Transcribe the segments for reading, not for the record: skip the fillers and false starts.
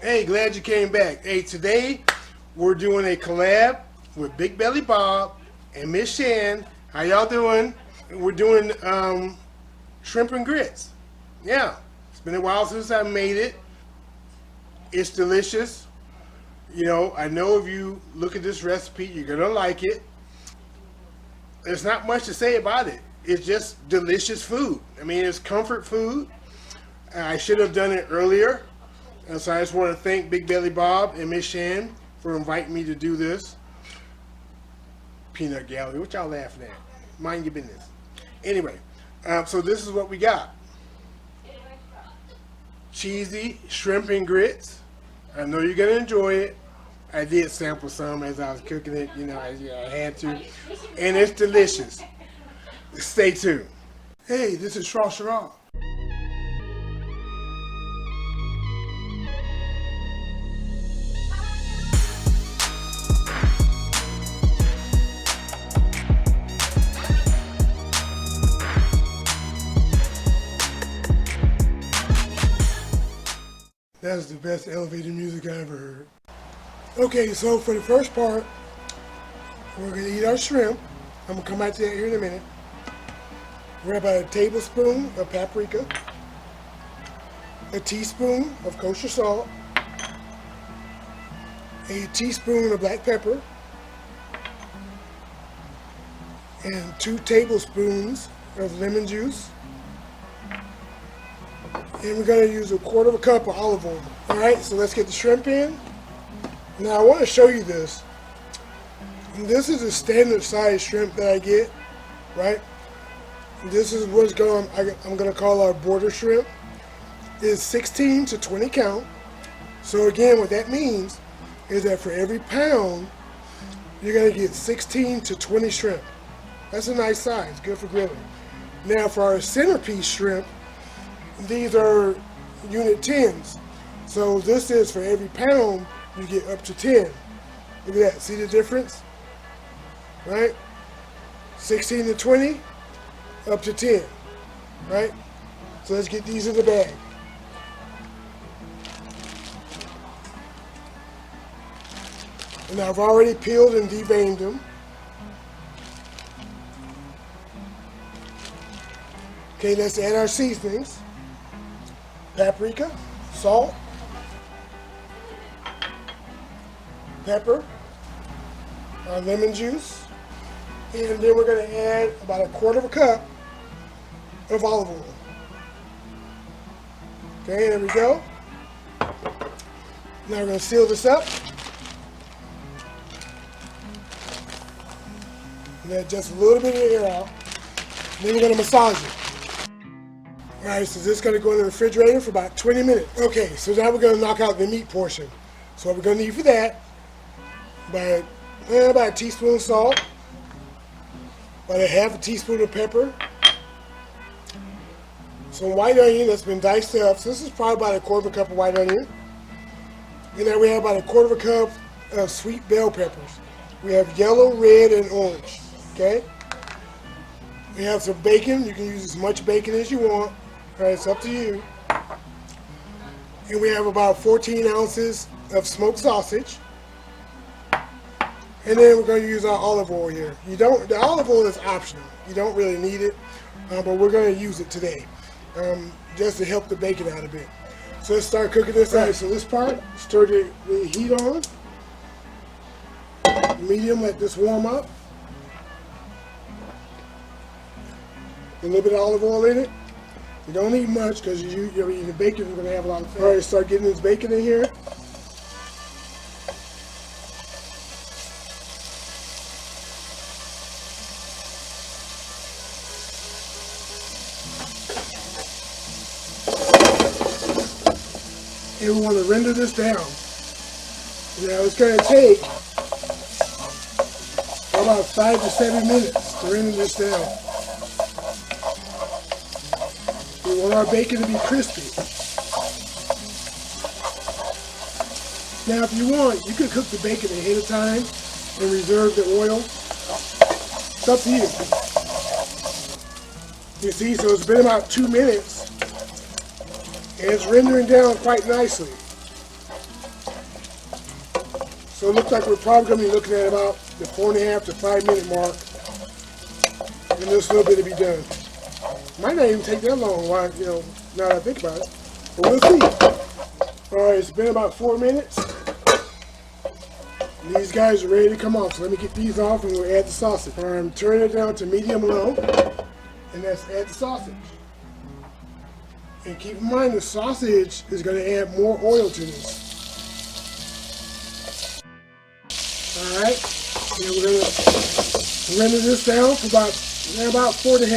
Hey, glad you came back. Hey, today we're doing a collab with BigBelly Bob and Miss Shan. How y'all doing? We're doing shrimp and grits. Yeah, it's been a while since I made it. It's delicious. You know, I know if you look at this recipe, you're gonna like it. There's not much to say about it. It's just delicious food. I mean, it's comfort food. I should have done it earlier. And so I just want to thank BigBelly Bob and Miss Shan for inviting me to do this. Peanut gallery, what y'all laughing at? Mind your business. Anyway, so this is what we got. Cheesy shrimp and grits. I know you're going to enjoy it. I did sample some as I was cooking it, you know, I had to. And it's delicious. Stay tuned. Hey, this is Shrashira. That's the best elevator music I ever heard. Okay, so for the first part, we're going to eat our shrimp. I'm going to come back to that here in a minute. We're about a tablespoon of paprika, a teaspoon of kosher salt, a teaspoon of black pepper, and 2 tablespoons of lemon juice. And we're going to use 1/4 cup of olive oil. Alright, so let's get the shrimp in. Now I want to show you this. This is a standard size shrimp that I get, right? This is what's I'm going to call our border shrimp. It's 16 to 20 count. So again, what that means is that for every pound, you're going to get 16 to 20 shrimp. That's a nice size, good for grilling. Now for our centerpiece shrimp, these are unit 10s. So this is for every pound, you get up to 10. Look at that, see the difference? Right? 16 to 20, up to 10, right? So let's get these in the bag. And I've already peeled and deveined them. Okay, let's add our seasonings. Paprika, salt, pepper, our lemon juice, and then we're going to add about 1/4 cup of olive oil. Okay, there we go. Now we're going to seal this up. Let just a little bit of the air out. Then we're going to massage it. Alright, so this is going to go in the refrigerator for about 20 minutes. Okay, so now we're going to knock out the meat portion. So what we're going to need for that, about a teaspoon of salt, about a 1/2 teaspoon of pepper, some white onion that's been diced up. So this is probably about 1/4 cup of white onion. And then we have about 1/4 cup of sweet bell peppers. We have yellow, red, and orange. Okay? We have some bacon. You can use as much bacon as you want. All right, it's up to you. And we have about 14 ounces of smoked sausage. And then we're going to use our olive oil here. The olive oil is optional. You don't really need it, but we're going to use it today, just to help the bacon out a bit. So let's start cooking this. All right, so this part, stir the heat on. Medium, let this warm up. A little bit of olive oil in it. You don't need much because the bacon is going to have a lot of fat. All right, start getting this bacon in here. And we want to render this down. Now it's going to take about 5 to 7 minutes to render this down. We want our bacon to be crispy. Now if you want, you can cook the bacon ahead of time and reserve the oil. It's up to you. You see, so it's been about 2 minutes and it's rendering down quite nicely. So it looks like we're probably going to be looking at about the 4.5 to 5 minute mark. And this little bit to be done. Might not even take that long, you know, now that I think about it. But we'll see. Alright, it's been about 4 minutes. These guys are ready to come off. So let me get these off and we'll add the sausage. Alright, I'm turning it down to medium low. And let's add the sausage. And keep in mind the sausage is going to add more oil to this. Alright, and we're going to render this down for about 4.5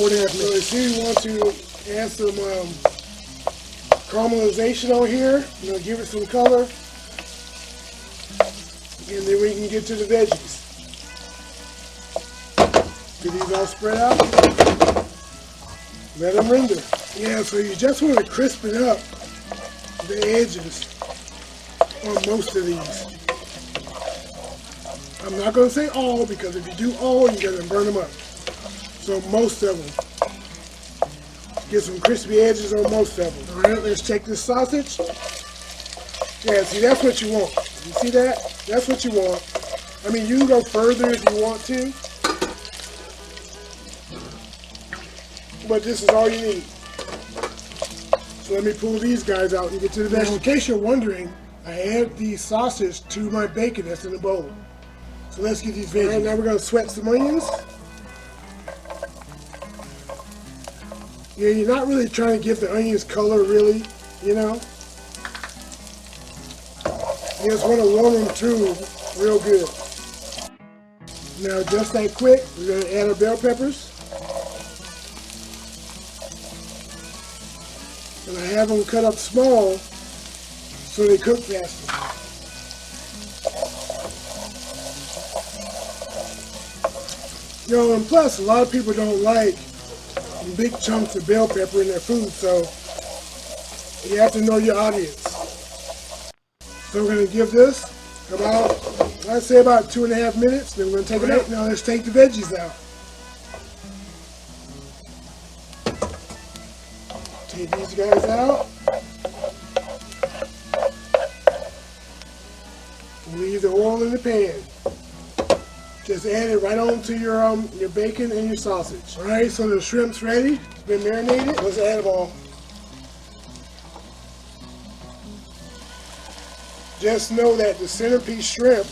minutes. So as soon as you want to add some caramelization on here, you know, give it some color, and then we can get to the veggies. Get these all spread out. Let them render. Yeah, so you just want to crispen up the edges on most of these. I'm not going to say all, because if you do all, you're going to burn them up. So most of them. Get some crispy edges on most of them. Alright, let's check this sausage. Yeah, see, that's what you want. You see that? That's what you want. I mean, you can go further if you want to. But this is all you need. So let me pull these guys out and get to the veggies. In case you're wondering, I add the sausage to my bacon that's in the bowl. So let's get these veggies. All right, now we're going to sweat some onions. Yeah, you're not really trying to give the onions color, really, you know. You just want to warm them through real good. Now, just that quick, we're going to add our bell peppers. And I have them cut up small so they cook faster. You know, and plus, a lot of people don't like big chunks of bell pepper in their food, so you have to know your audience. So we're going to give this about, I'd say about 2.5 minutes, then we're going to take it out. Now let's take the veggies out. Take these guys out. Leave the oil in the pan. Just add it right on to your bacon and your sausage. All right, so the shrimp's ready. It's been marinated. Let's add them all. Just know that the centerpiece shrimp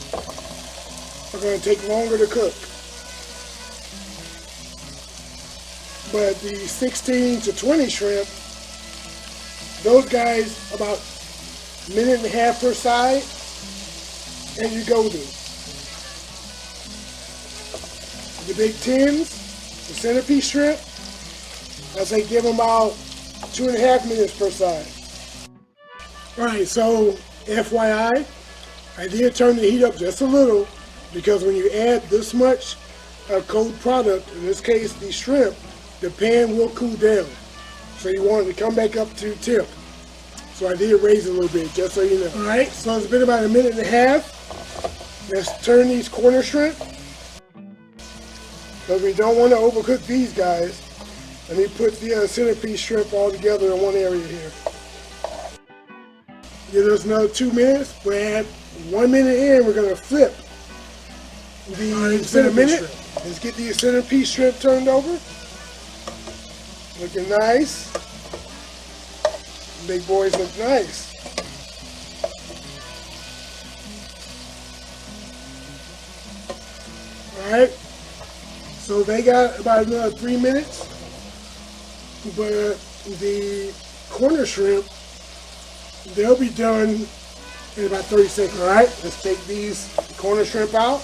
are going to take longer to cook. But the 16 to 20 shrimp, those guys about 1.5 minutes per side, and you go through. The big 10s, the centerpiece shrimp, I say give them about 2.5 minutes per side. Alright, so FYI, I did turn the heat up just a little, because when you add this much cold product, in this case the shrimp, the pan will cool down. So you want it to come back up to temp. So I did raise it a little bit, just so you know. Alright, so it's been about 1.5 minutes. Let's turn these corner shrimp. Because we don't want to overcook these guys. Let me put the centerpiece shrimp all together in one area here. Give us another 2 minutes, but at 1 minute in, we're going to flip the centerpiece shrimp. Let's get the centerpiece shrimp turned over. Looking nice. Big boys look nice. Alright. So they got about another 3 minutes, but the corner shrimp, they'll be done in about 30 seconds. All right, let's take these corner shrimp out.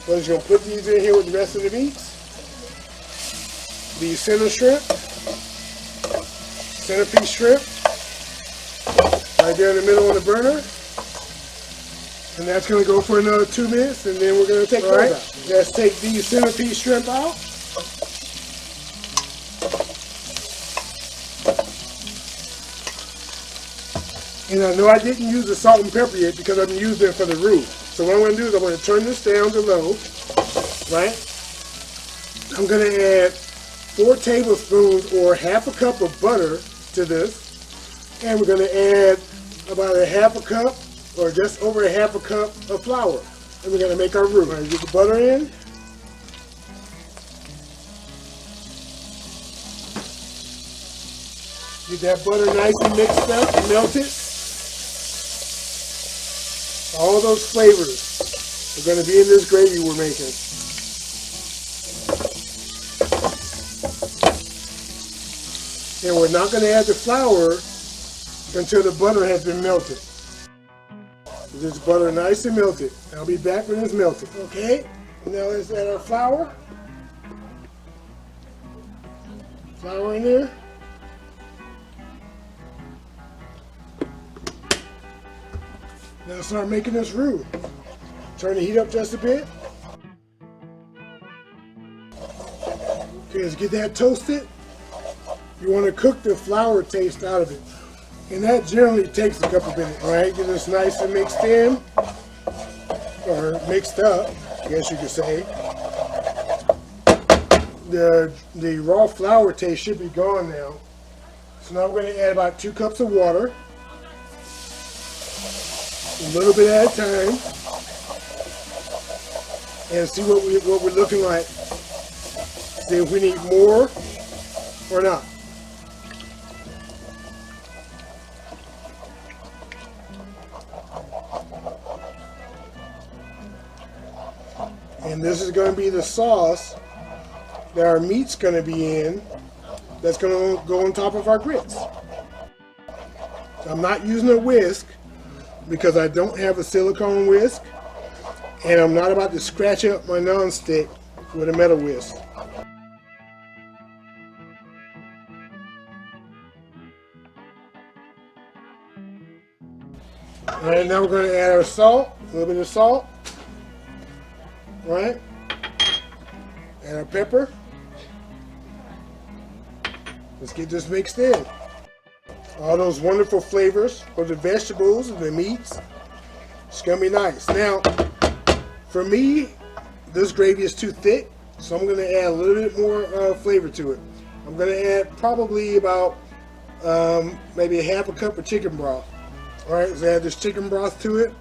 We're just gonna put these in here with the rest of the meats. The center shrimp, centerpiece shrimp, right there in the middle on the burner. And that's going to go for another 2 minutes, and then we're going to take those out. Let's take these centerpiece shrimp out. And I know I didn't use the salt and pepper yet because I'm using it for the roux. So what I'm going to do is I'm going to turn this down to low, right? I'm going to add 4 tablespoons or half a cup of butter to this. And we're going to add about a half a cup or just over a half a cup of flour. And we're going to make our roux. We're going to get the butter in. Get that butter nice and mixed up and melted. All those flavors are going to be in this gravy we're making. And we're not going to add the flour until the butter has been melted. This butter nice and melted. I'll be back when it's melted. Okay, now let's add our flour. Flour in there. Now start making this roux. Turn the heat up just a bit. Okay, let's get that toasted. You want to cook the flour taste out of it. And that generally takes a couple minutes. Alright, get this nice and mixed in. Or mixed up, I guess you could say. The raw flour taste should be gone now. So now we're going to add about 2 cups of water. A little bit at a time, and see what we're looking like. See if we need more or not. And this is going to be the sauce that our meat's going to be in. That's going to go on top of our grits. I'm not using a whisk, because I don't have a silicone whisk, and I'm not about to scratch up my nonstick with a metal whisk. Alright, now we're going to add our salt, a little bit of salt, right? And our pepper. Let's get this mixed in. All those wonderful flavors of the vegetables and the meats. It's going to be nice. Now, for me, this gravy is too thick, so I'm going to add a little bit more flavor to it. I'm going to add probably about maybe a half a cup of chicken broth. Alright, let's add this chicken broth to it.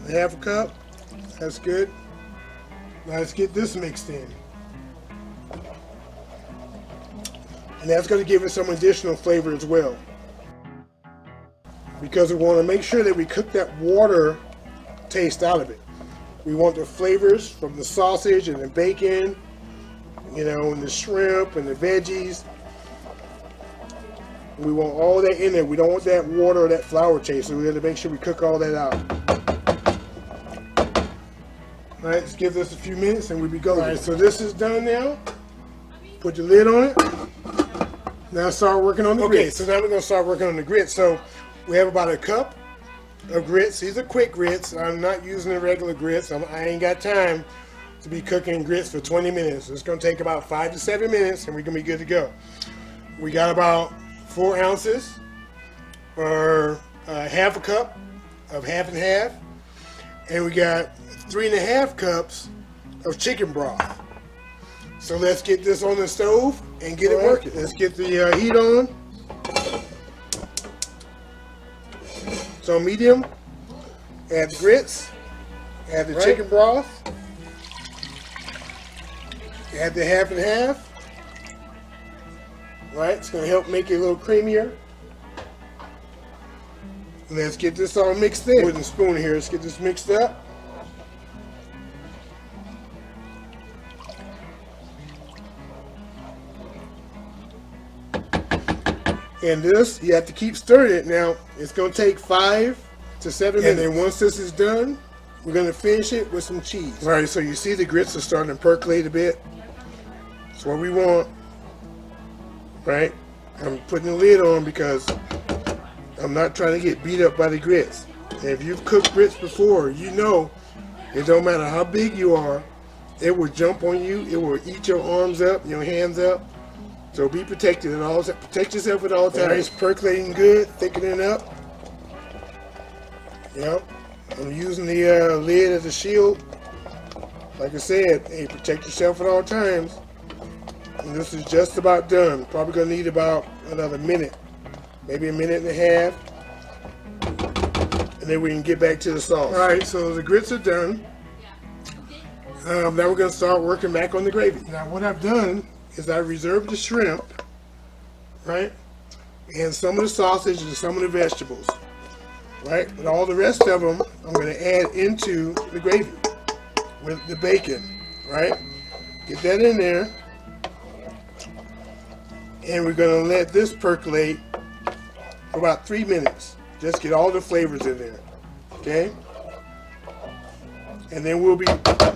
A half a cup. That's good. Now let's get this mixed in. And that's going to give it some additional flavor as well. Because we want to make sure that we cook that water taste out of it. We want the flavors from the sausage and the bacon, you know, and the shrimp and the veggies. We want all that in there. We don't want that water or that flour taste, so we have to make sure we cook all that out. Alright, let's give this a few minutes and we'll be going. Alright, so this is done now. Put the lid on it. Now start working on the grits. Okay, so now we're going to start working on the grits. So we have about a cup of grits. These are quick grits. I'm not using the regular grits. I ain't got time to be cooking grits for 20 minutes. It's going to take about 5 to 7 minutes and we're going to be good to go. We got about 4 ounces or half a cup of half and half. And we got 3.5 cups of chicken broth. So let's get this on the stove and get it working. Let's get the heat on. So medium, add the grits, add the chicken broth, add the half and half. Right, it's going to help make it a little creamier. Let's get this all mixed in. With a spoon here, let's get this mixed up. And this, you have to keep stirring it. Now, it's going to take 5 to 7 minutes. And then once this is done, we're going to finish it with some cheese. All right, so you see the grits are starting to percolate a bit. That's what we want. Right? I'm putting the lid on because I'm not trying to get beat up by the grits. And if you've cooked grits before, you know it don't matter how big you are, it will jump on you. It will eat your arms up, your hands up. So be protected at all. Protect yourself at all times. It's percolating good, thickening up. Yep. I'm using the lid as a shield. Like I said, hey, protect yourself at all times. And this is just about done. Probably gonna need about another minute, maybe a minute and a half. And then we can get back to the sauce. All right, so the grits are done. Now we're gonna start working back on the gravy. Now what I've done is I reserved the shrimp, right? And some of the sausage and some of the vegetables, right? But all the rest of them, I'm gonna add into the gravy with the bacon, right? Get that in there. And we're gonna let this percolate for about 3 minutes. Just get all the flavors in there, okay? And then we'll be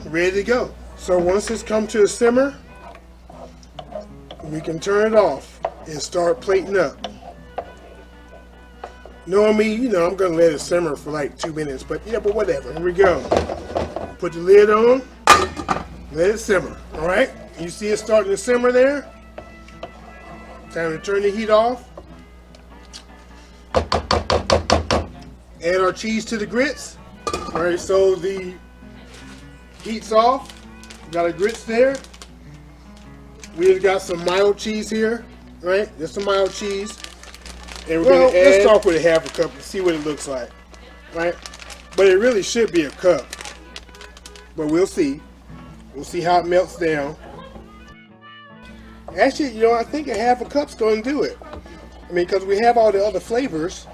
ready to go. So once it's come to a simmer, we can turn it off and start plating up. Knowing me, you know, I'm gonna let it simmer for like 2 minutes, but yeah, but whatever. Here we go. Put the lid on, let it simmer, all right? You see it starting to simmer there? Time to turn the heat off. Add our cheese to the grits. All right, so the heat's off. Got our grits there. We've got some mild cheese here, right? Just some mild cheese. And we're gonna add, let's start with a half a cup and see what it looks like, right? But it really should be a cup. But we'll see. We'll see how it melts down. Actually, you know, I think a half a cup's gonna do it. I mean, because we have all the other flavors.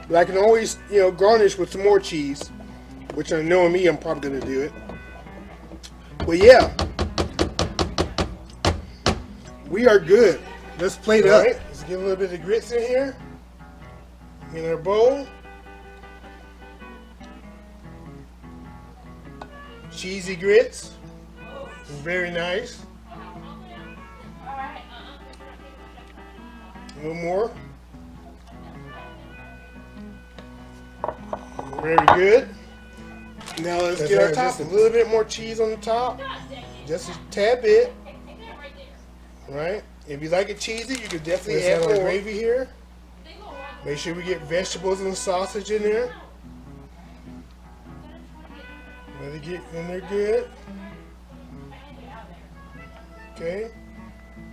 But I can always, you know, garnish with some more cheese, which I know me, I'm probably gonna do it. Well, yeah, we are good. Let's plate up. Right, let's get a little bit of grits in here, in our bowl. Cheesy grits, very nice. A little more. Very good. Now let's get our top. A little bit more cheese on the top. Just a tad bit. Right? If you like it cheesy, you could definitely add more gravy here. Make sure we get vegetables and sausage in there. Let it get in there good. Okay.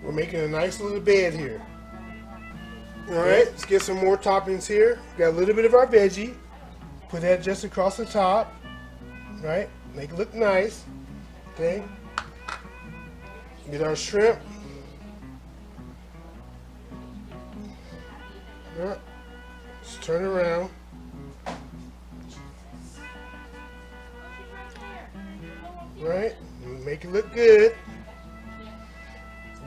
We're making a nice little bed here. Alright, let's get some more toppings here. Got a little bit of our veggie. Put that just across the top. Right? Make it look nice. Okay. Get our shrimp. Alright. Just turn it around. Right? Make it look good.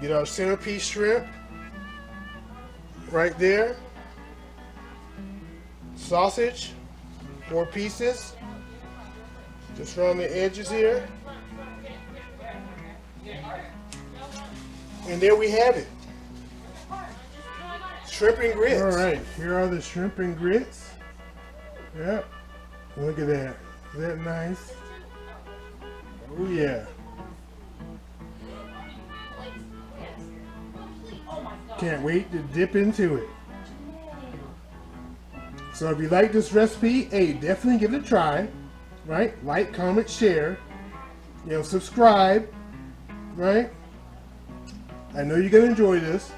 Get our centerpiece shrimp. Right there. Sausage. 4 pieces. Just around the edges here. And there we have it. Shrimp and grits. Alright, here are the shrimp and grits. Yep. Look at that. Isn't that nice? Oh yeah. Can't wait to dip into it. So if you like this recipe, hey, definitely give it a try. Right? Like, comment, share. You know, subscribe. Right? I know you're going to enjoy this.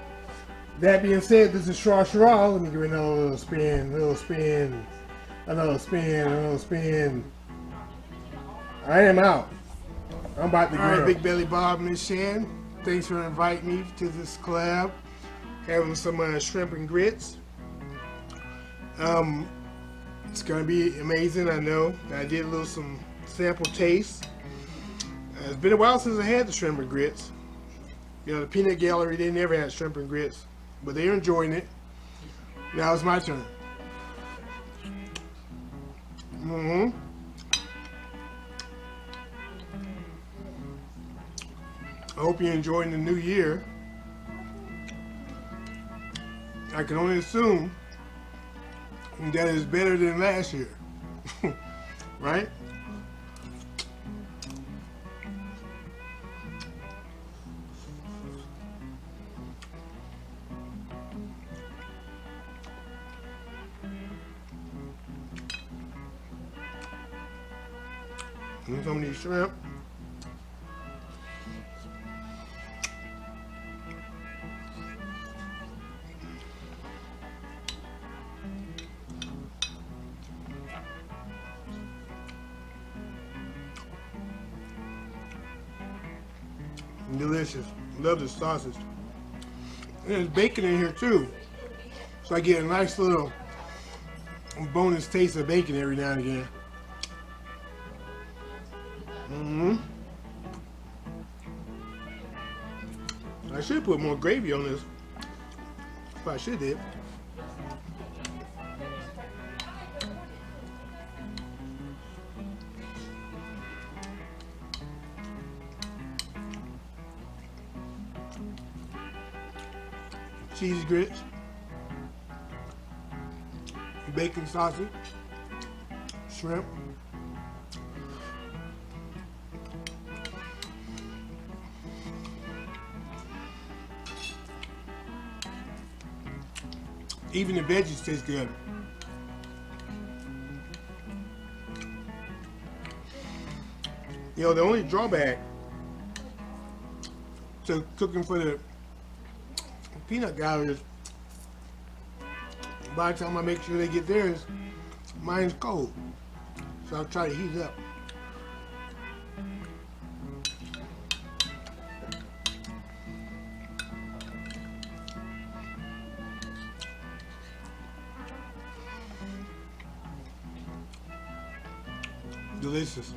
That being said, this is Shrashira. Let me give it another little spin, another spin, another spin, another spin. I am out. I'm about to go. All right, Big Belly Bob and Shan. Thanks for inviting me to this collab. Having some shrimp and grits. It's gonna be amazing. I know. I did some sample taste. It's been a while since I had the shrimp and grits. You know, the peanut gallery, they never had shrimp and grits, but they're enjoying it. Now it's my turn. I hope you're enjoying the new year. I can only assume that it's better than last year. Right? And some of these shrimp. Delicious. Love the sausage. And there's bacon in here too. So I get a nice little bonus taste of bacon every now and again. I should put more gravy on this. I should did. Cheese grits, bacon sausage, shrimp, even the veggies taste good. You know, the only drawback to cooking for the peanut gallery is by the time I make sure they get theirs, mine's cold. So I'll try to heat it up. Delicious.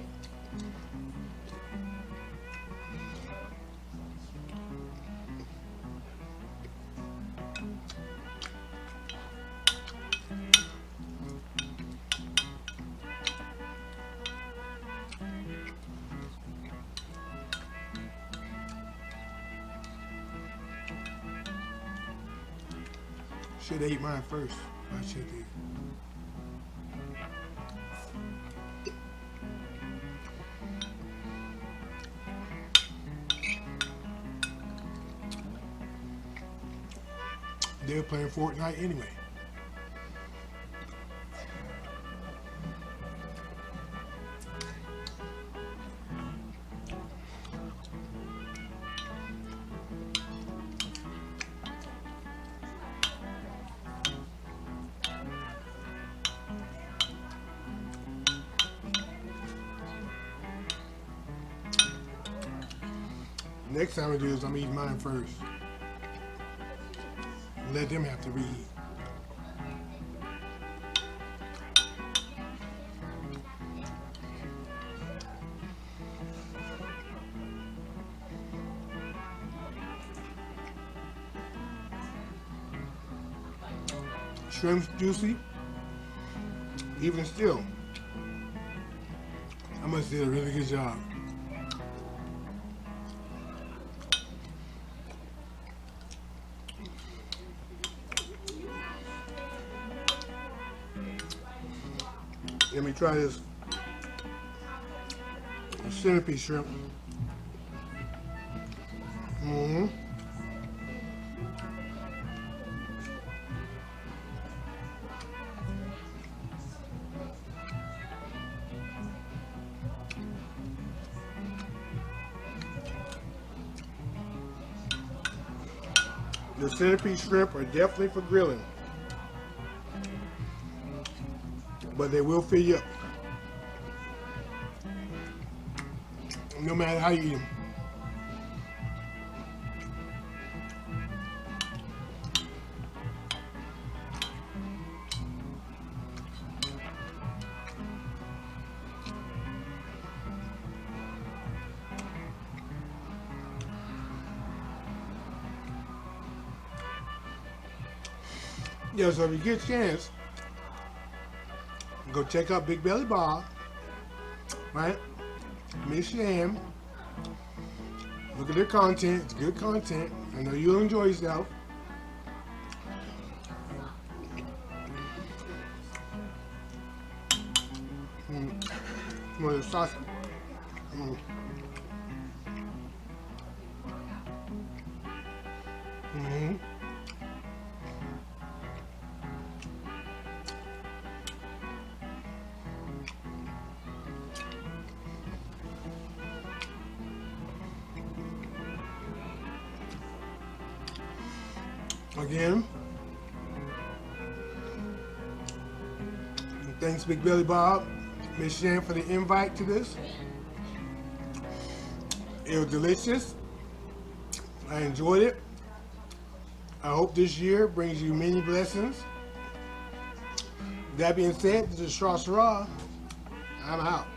Should have ate mine first. I should have. They were playing Fortnite anyway. Next time I do is I'm eating mine first. Let them have to reheat. Shrimp's juicy. Even still, I must did a really good job. Let me try this centerpiece shrimp. The centerpiece shrimp are definitely for grilling, but they will fill you up, no matter how you eat them. Yeah, so if you get a chance, go check out BigBelly Bob, right? Miss Shan. Look at their content. It's good content. I know you'll enjoy yourself. More of the sausage. Again, thanks BigBelly Bob, Miss Shan for the invite to this. It was delicious. I enjoyed it. I hope this year brings you many blessings. That being said, this is Shrashira. I'm out.